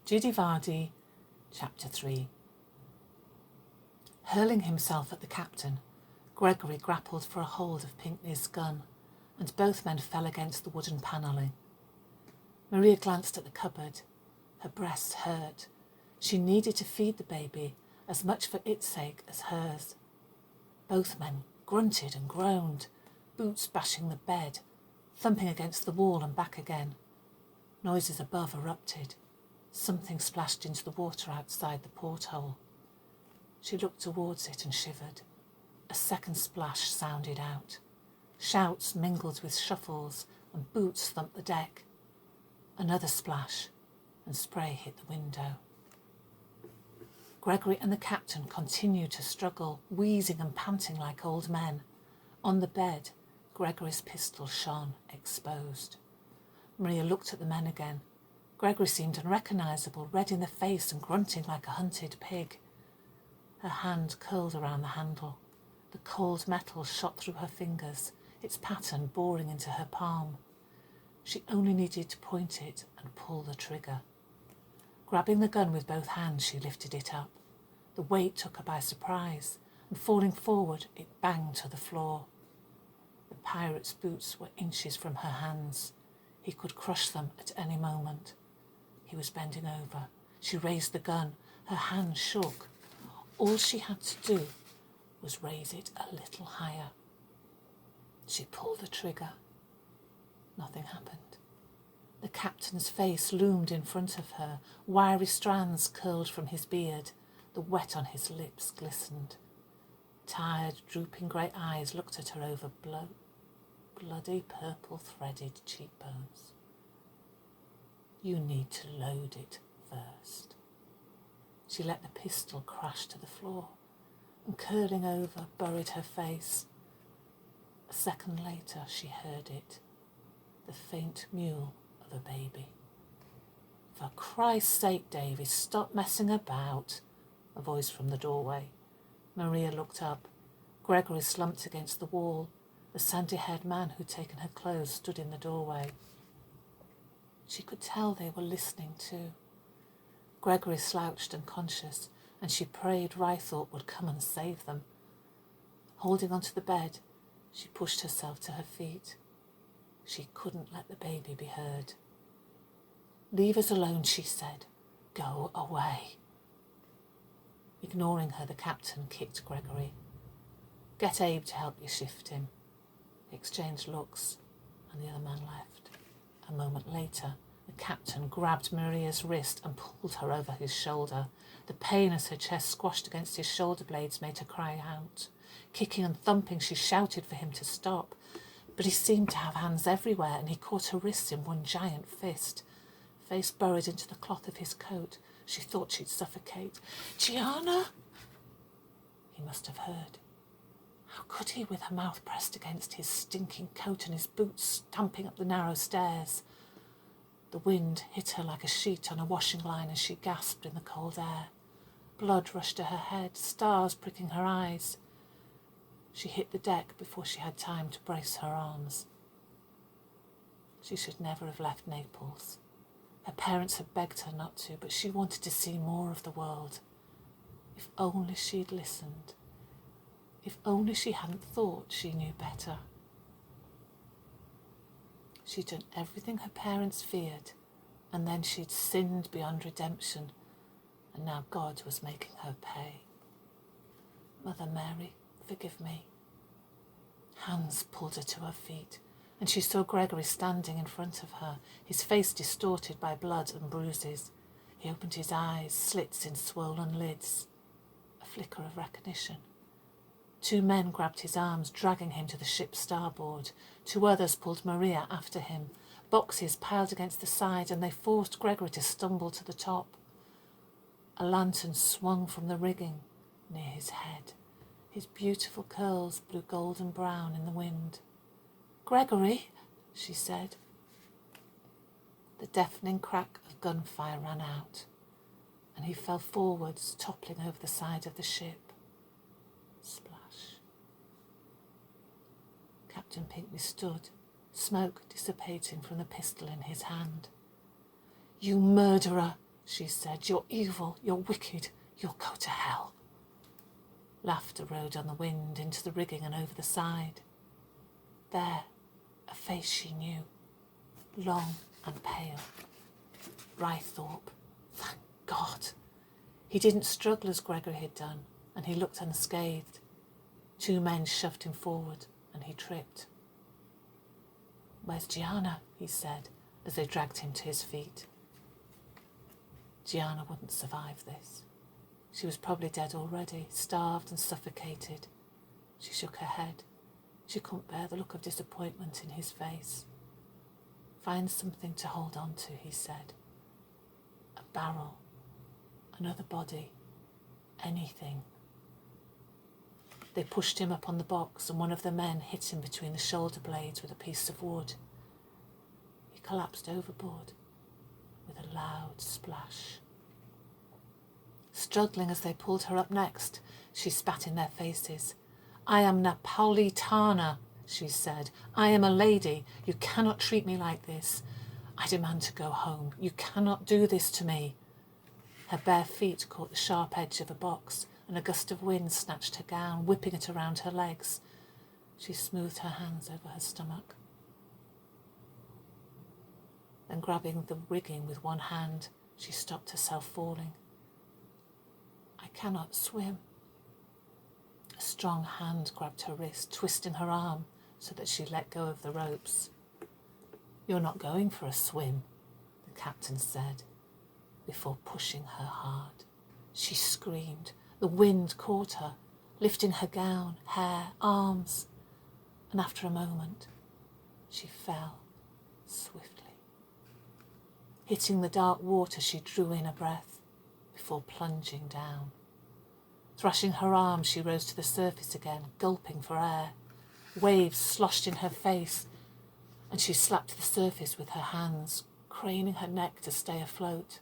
Jiddy Vardy, Chapter 3. Hurling himself at the captain, Gregory grappled for a hold of Pinkney's gun, and both men fell against the wooden panelling. Maria glanced at the cupboard. Her breasts hurt. She needed to feed the baby, as much for its sake as hers. Both men grunted and groaned, boots bashing the bed, thumping against the wall and back again. Noises above erupted. Something splashed into the water outside the porthole. She looked towards it and shivered. A second splash sounded out. Shouts mingled with shuffles, and boots thumped the deck. Another splash, and spray hit the window. Gregory and the captain continued to struggle, wheezing and panting like old men. On the bed, Gregory's pistol shone, exposed. Maria looked at the men again. Gregory seemed unrecognisable, red in the face and grunting like a hunted pig. Her hand curled around the handle. The cold metal shot through her fingers, its pattern boring into her palm. She only needed to point it and pull the trigger. Grabbing the gun with both hands, she lifted it up. The weight took her by surprise, and falling forward, it banged to the floor. The pirate's boots were inches from her hands. He could crush them at any moment. He was bending over. She raised the gun. Her hand shook. All she had to do was raise it a little higher. She pulled the trigger. Nothing happened. The captain's face loomed in front of her. Wiry strands curled from his beard. The wet on his lips glistened. Tired, drooping grey eyes looked at her over bloody purple threaded cheekbones. You need to load it first. She let the pistol crash to the floor and, curling over, buried her face. A second later, she heard it, the faint mew of a baby. For Christ's sake, Davy, stop messing about, a voice from the doorway. Maria looked up. Gregory slumped against the wall. The sandy-haired man who'd taken her clothes stood in the doorway. She could tell they were listening too. Gregory slouched unconscious, and she prayed Rythorpe would come and save them. Holding onto the bed, she pushed herself to her feet. She couldn't let the baby be heard. Leave us alone, she said. Go away. Ignoring her, the captain kicked Gregory. Get Abe to help you shift him. They exchanged looks, and the other man left. A moment later, the captain grabbed Maria's wrist and pulled her over his shoulder. The pain as her chest squashed against his shoulder blades made her cry out. Kicking and thumping, she shouted for him to stop. But he seemed to have hands everywhere, and he caught her wrists in one giant fist. Face burrowed into the cloth of his coat. She thought she'd suffocate. Gianna! He must have heard. How could he, with her mouth pressed against his stinking coat and his boots stamping up the narrow stairs? The wind hit her like a sheet on a washing line as she gasped in the cold air. Blood rushed to her head, stars pricking her eyes. She hit the deck before she had time to brace her arms. She should never have left Naples. Her parents had begged her not to, but she wanted to see more of the world. If only she'd listened. If only she hadn't thought she knew better. She'd done everything her parents feared, and then she'd sinned beyond redemption, and now God was making her pay. Mother Mary, forgive me. Hands pulled her to her feet, and she saw Gregory standing in front of her, his face distorted by blood and bruises. He opened his eyes, slits in swollen lids. A flicker of recognition. 2 men grabbed his arms, dragging him to the ship's starboard. 2 others pulled Maria after him. Boxes piled against the side, and they forced Gregory to stumble to the top. A lantern swung from the rigging near his head. His beautiful curls blew golden brown in the wind. Gregory, she said. The deafening crack of gunfire ran out, and he fell forwards, toppling over the side of the ship. Splash. Captain Pinkney stood, smoke dissipating from the pistol in his hand. You murderer, she said. "You're evil, you're wicked, you'll go to hell." Laughter rode on the wind into the rigging and over the side. There, a face she knew, long and pale. Rythorpe. Thank God. He didn't struggle as Gregory had done, and he looked unscathed. 2 men shoved him forward, and he tripped. "Where's Gianna?" he said, as they dragged him to his feet. Gianna wouldn't survive this. She was probably dead already, starved and suffocated. She shook her head. She couldn't bear the look of disappointment in his face. "Find something to hold on to," he said. "A barrel, another body, anything." They pushed him up on the box, and one of the men hit him between the shoulder blades with a piece of wood. He collapsed overboard with a loud splash. Struggling as they pulled her up next, she spat in their faces. "I am Napolitana," she said. "I am a lady. You cannot treat me like this. I demand to go home. You cannot do this to me." Her bare feet caught the sharp edge of a box, and a gust of wind snatched her gown, whipping it around her legs. She smoothed her hands over her stomach. Then, grabbing the rigging with one hand, she stopped herself falling. "I cannot swim." A strong hand grabbed her wrist, twisting her arm so that she let go of the ropes. "You're not going for a swim," the captain said, before pushing her hard. She screamed. The wind caught her, lifting her gown, hair, arms, and after a moment, she fell swiftly. Hitting the dark water, she drew in a breath before plunging down. Thrashing her arms, she rose to the surface again, gulping for air. Waves sloshed in her face, and she slapped the surface with her hands, craning her neck to stay afloat.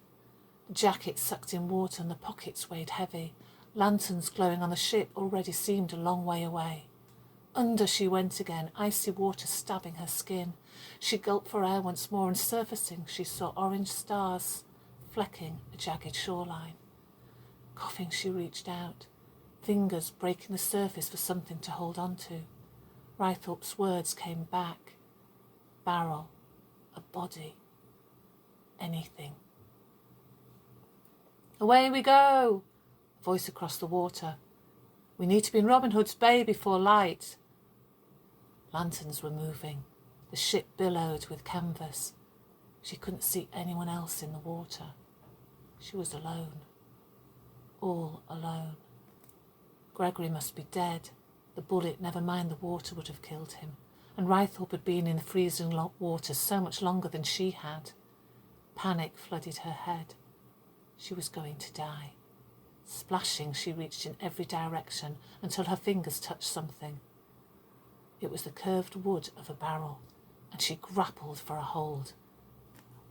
The jacket sucked in water and the pockets weighed heavy. Lanterns glowing on the ship already seemed a long way away. Under she went again, icy water stabbing her skin. She gulped for air once more, and surfacing, she saw orange stars flecking a jagged shoreline. Coughing, she reached out, fingers breaking the surface for something to hold on to. Rythorpe's words came back. Barrel, a body, anything. "Away we go!" A voice across the water. "We need to be in Robin Hood's Bay before light." Lanterns were moving. The ship billowed with canvas. She couldn't see anyone else in the water. She was alone. All alone. Gregory must be dead. The bullet, never mind the water, would have killed him. And Rythorpe had been in the freezing water so much longer than she had. Panic flooded her head. She was going to die. Splashing, she reached in every direction until her fingers touched something. It was the curved wood of a barrel, and she grappled for a hold.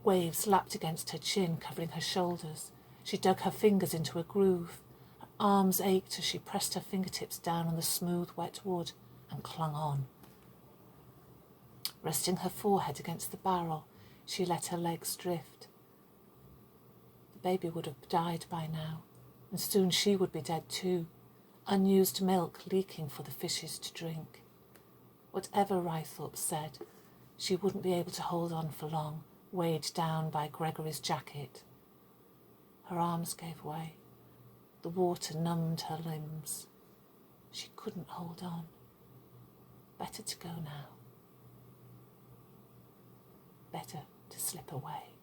Waves lapped against her chin, covering her shoulders. She dug her fingers into a groove. Her arms ached as she pressed her fingertips down on the smooth, wet wood and clung on. Resting her forehead against the barrel, she let her legs drift. The baby would have died by now, and soon she would be dead too, unused milk leaking for the fishes to drink. Whatever Rythorpe said, she wouldn't be able to hold on for long, weighed down by Gregory's jacket. Her arms gave way. The water numbed her limbs. She couldn't hold on. Better to go now. Better to slip away.